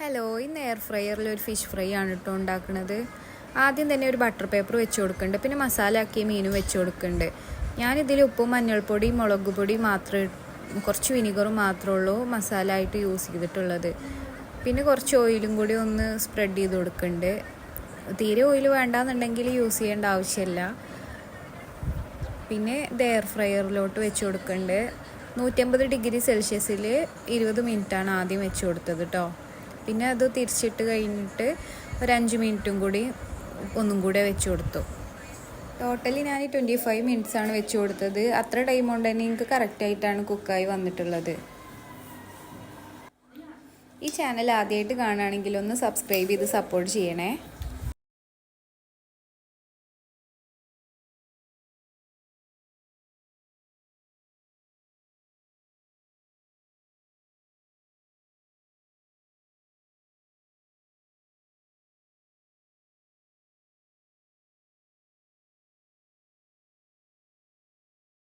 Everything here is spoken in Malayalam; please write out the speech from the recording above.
ഹലോ, ഇന്ന് എയർ ഫ്രയറിൽ ഒരു ഫിഷ് ഫ്രൈ ആണ് കേട്ടോ ഉണ്ടാക്കുന്നത്. ആദ്യം തന്നെ ഒരു ബട്ടർ പേപ്പർ വെച്ച് കൊടുക്കുന്നുണ്ട്, പിന്നെ മസാല ആക്കിയ മീനും വെച്ച് കൊടുക്കുന്നുണ്ട്. ഞാനിതിൽ ഉപ്പും മഞ്ഞൾപ്പൊടി മുളക് പൊടി മാത്രമേ, കുറച്ച് വിനീഗറും മാത്രമേ ഉള്ളൂ മസാല ആയിട്ട് യൂസ് ചെയ്തിട്ടുള്ളത്. പിന്നെ കുറച്ച് ഓയിലും കൂടി ഒന്ന് സ്പ്രെഡ് ചെയ്ത് കൊടുക്കുന്നുണ്ട്. തീരെ ഓയിൽ വേണ്ടാന്നുണ്ടെങ്കിൽ യൂസ് ചെയ്യേണ്ട ആവശ്യമില്ല. പിന്നെ ഇത് എയർ ഫ്രയറിലോട്ട് വെച്ച് കൊടുക്കുന്നുണ്ട്. 150 ഡിഗ്രി സെൽഷ്യസിൽ 20 മിനിറ്റാണ് ആദ്യം വെച്ച് കൊടുത്തത് കേട്ടോ. പിന്നെ അത് തിരിച്ചിട്ട് കഴിഞ്ഞിട്ട് ഒരു 5 മിനിറ്റും കൂടി ഒന്നും കൂടെ വെച്ച് കൊടുത്തു. ടോട്ടലി ഞാൻ 25 മിനിറ്റ്സാണ് വെച്ച് കൊടുത്തത്. അത്ര ടൈം കൊണ്ട് തന്നെ എനിക്ക് കറക്റ്റായിട്ടാണ് കുക്കായി വന്നിട്ടുള്ളത്. ഈ ചാനൽ ആദ്യമായിട്ട് കാണുകയാണെങ്കിൽ ഒന്ന് സബ്സ്ക്രൈബ് ചെയ്ത് സപ്പോർട്ട് ചെയ്യണേ.